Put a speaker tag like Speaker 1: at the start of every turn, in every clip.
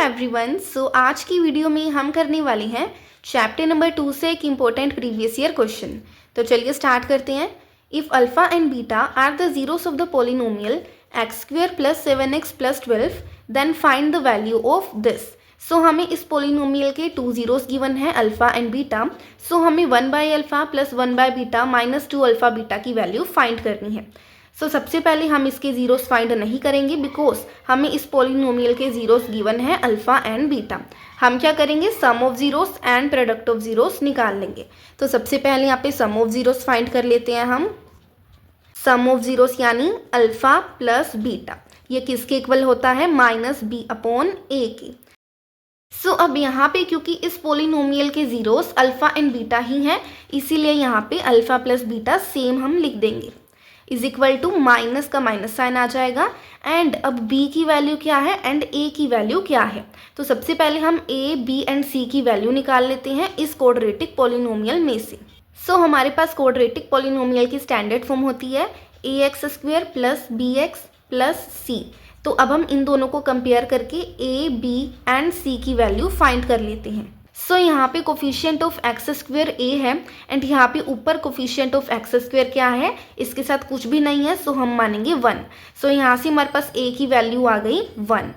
Speaker 1: Everyone, सो आज की video में हम करने वाले हैं चैप्टर नंबर 2 से एक इम्पोर्टेंट प्रीवियस ईयर क्वेश्चन। तो चलिए स्टार्ट करते हैं। If alpha and beta are the zeros of the polynomial x square plus 7x plus 12 then find the value of this. So हमें इस पोलिनोमियल के 2 जीरोस गिवन है अल्फा एंड बीटा। सो हमें 1/अल्फा प्लस 1/बीटा minus 2 alpha beta की value find करनी है। सो सबसे पहले हम इसके जीरोस फाइंड नहीं करेंगे बिकॉज हमें इस पोलिनोमियल के जीरोस गिवन है अल्फा एंड बीटा। हम क्या करेंगे, sum of zeros and product of zeros निकाल लेंगे। तो सबसे पहले यहाँ पे सम ऑफ जीरोस फाइंड कर लेते हैं हम। सम ऑफ जीरोस यानी अल्फा प्लस बीटा, ये किसके इक्वल होता है, -b/a के। सो अब यहाँ पे क्योंकि इस पोलिनोमियल के जीरोस अल्फा एंड बीटा ही हैं, इसीलिए यहाँ पे अल्फा प्लस बीटा सेम हम लिख देंगे। इज इक्वल टू माइनस का माइनस साइन आ जाएगा। एंड अब b की वैल्यू क्या है एंड a की वैल्यू क्या है। तो सबसे पहले हम a, b एंड c की वैल्यू निकाल लेते हैं इस क्वाड्रेटिक पॉलिनोमियल में से। सो हमारे पास क्वाड्रेटिक पॉलिनोमियल की स्टैंडर्ड फॉर्म होती है ax² plus bx plus c। तो अब हम इन दोनों को कंपेयर करके a, b एंड c की वैल्यू फाइंड कर लेते हैं। सो यहाँ पे कोफिशिएंट ऑफ x² a है एंड यहाँ पे ऊपर कोफिशिएंट ऑफ x² क्या है, इसके साथ कुछ भी नहीं है, सो हम मानेंगे 1। सो यहाँ से हमारे पास a की वैल्यू आ गई 1।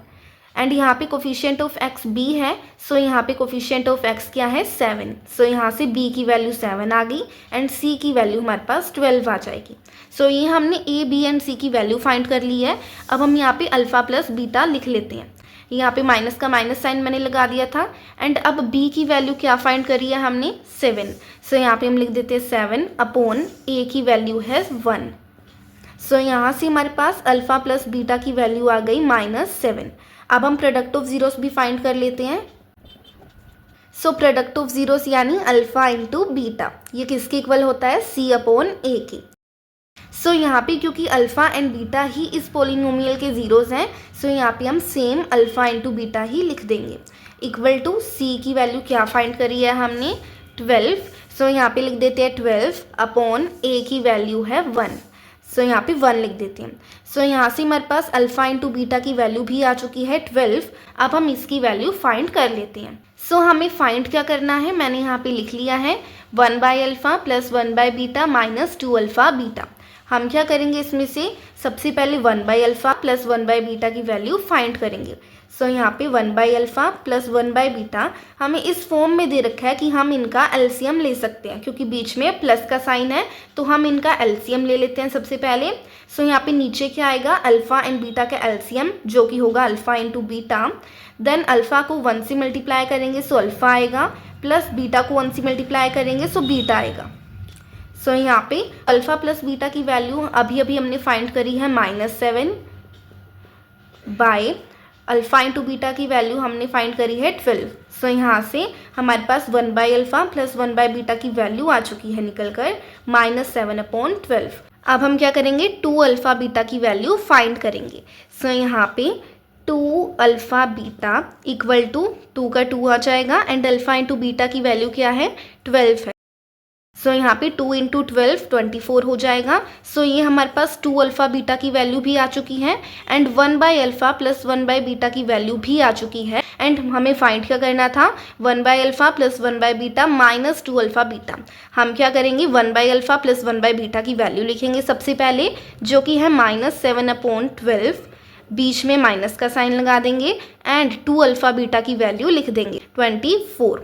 Speaker 1: एंड यहाँ पे कोफिशिएंट ऑफ x b है, सो यहाँ पे कोफिशिएंट ऑफ x क्या है 7। सो यहाँ से b की वैल्यू 7 आ गई एंड c की वैल्यू हमारे पास 12 आ जाएगी। सो ये हमने a, b एंड c की वैल्यू फाइंड कर ली है। अब हम यहाँ पे अल्फा प्लस बीटा लिख लेते हैं। यहाँ पे माइनस का माइनस साइन मैंने लगा दिया था। एंड अब b की वैल्यू क्या फाइंड करी है हमने, 7। सो यहाँ पे हम लिख देते हैं 7/a की वैल्यू है 1। सो यहाँ से हमारे पास अल्फा प्लस बीटा की वैल्यू आ गई -7। अब हम प्रोडक्ट ऑफ जीरोस भी फाइंड कर लेते हैं। सो प्रोडक्ट ऑफ जीरोस यानी अल्फा इंटू बीटा, ये किसके इक्वल होता है, c/a के। सो यहाँ पे क्योंकि अल्फा एंड बीटा ही इस पोलिनोमियल के जीरोस हैं, सो यहाँ पे हम सेम अल्फा इंटू बीटा ही लिख देंगे। इक्वल टू c की वैल्यू क्या फाइंड करी है हमने, 12। सो यहाँ पे लिख देते हैं 12/a की वैल्यू है 1। सो यहाँ पे 1 लिख देते हैं। सो यहाँ से हमारे पास अल्फा इंटू बीटा की वैल्यू भी आ चुकी है 12। अब हम इसकी वैल्यू फाइंड कर लेते हैं। सो हमें फाइंड क्या करना है, मैंने यहाँ पे लिख लिया है 1/अल्फा प्लस 1/बीटा माइनस 2 अल्फा बीटा। हम क्या करेंगे, इसमें से सबसे पहले 1/अल्फा प्लस 1/बीटा की वैल्यू फाइंड करेंगे। सो यहाँ पे 1/अल्फा प्लस 1/बीटा हमें इस फॉर्म में दे रखा है कि हम इनका एलसीएम ले सकते हैं, क्योंकि बीच में प्लस का साइन है तो हम इनका एलसीएम ले लेते हैं सबसे पहले। सो यहाँ पे नीचे क्या आएगा, अल्फा एंड बीटा का एलसीएम जो कि होगा alpha into beta. Then alpha को 1 से मल्टीप्लाई करेंगे सो अल्फा आएगा, प्लस बीटा को 1 से मल्टीप्लाई करेंगे सो बीटा आएगा। सो यहाँ पे अल्फा प्लस बीटा की वैल्यू अभी अभी हमने फाइंड करी है -7 बाय अल्फा इंटू बीटा की वैल्यू हमने फाइंड करी है 12। सो यहाँ से हमारे पास 1/अल्फा प्लस 1/बीटा की वैल्यू आ चुकी है निकल कर -7/12। अब हम क्या करेंगे, 2 अल्फा बीटा की वैल्यू फाइंड करेंगे। सो यहाँ पे 2 अल्फा बीटा इक्वल टू 2 का 2 आ जाएगा एंड अल्फा इंटू बीटा की वैल्यू क्या है 12 है। सो यहाँ पे 2 इंटू 12 24 हो जाएगा। सो ये हमारे पास 2 अल्फा बीटा की वैल्यू भी आ चुकी है एंड 1/अल्फा प्लस 1/बीटा की वैल्यू भी आ चुकी है। एंड हमें फाइंड क्या करना था, 1/अल्फा प्लस 1/बीटा माइनस 2 अल्फा बीटा। हम क्या करेंगे, 1/अल्फा प्लस 1/बीटा की वैल्यू लिखेंगे सबसे पहले, जो कि है -7/12। बीच में माइनस का साइन लगा देंगे एंड 2 अल्फा बीटा की वैल्यू लिख देंगे 24।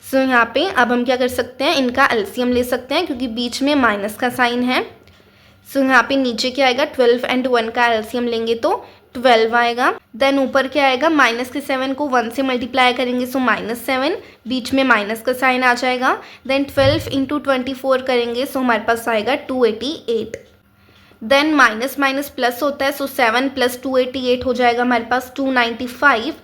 Speaker 1: सो यहाँ पे अब हम क्या कर सकते हैं, इनका एलसीएम ले सकते हैं क्योंकि बीच में माइनस का साइन है। सो यहाँ पे नीचे क्या आएगा, 12 एंड 1 का एलसीएम लेंगे तो 12 आएगा। देन ऊपर क्या आएगा, माइनस के 7 को 1 से मल्टीप्लाई करेंगे सो -7, बीच में माइनस का साइन आ जाएगा। देन 12 इंटू 24 करेंगे सो हमारे पास आएगा 288। देन माइनस माइनस प्लस होता है सो 7 प्लस 288 हो जाएगा हमारे पास 295।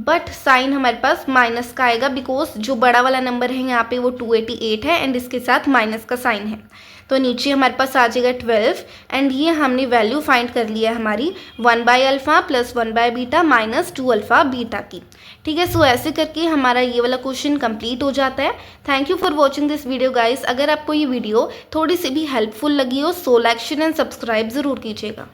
Speaker 1: बट साइन हमारे पास माइनस का आएगा बिकॉज जो बड़ा वाला नंबर है यहाँ पे वो 288 है एंड इसके साथ माइनस का साइन है। तो नीचे हमारे पास आ जाएगा 12 एंड ये हमने वैल्यू फाइंड कर लिया है हमारी 1/अल्फा प्लस 1/बीटा माइनस 2 अल्फा बीटा की। ठीक है, सो ऐसे करके हमारा ये वाला क्वेश्चन कंप्लीट हो जाता है। Thank you for watching this video guys. अगर आपको ये वीडियो थोड़ी सी भी हेल्पफुल लगी हो so like share and subscribe ज़रूर कीजिएगा।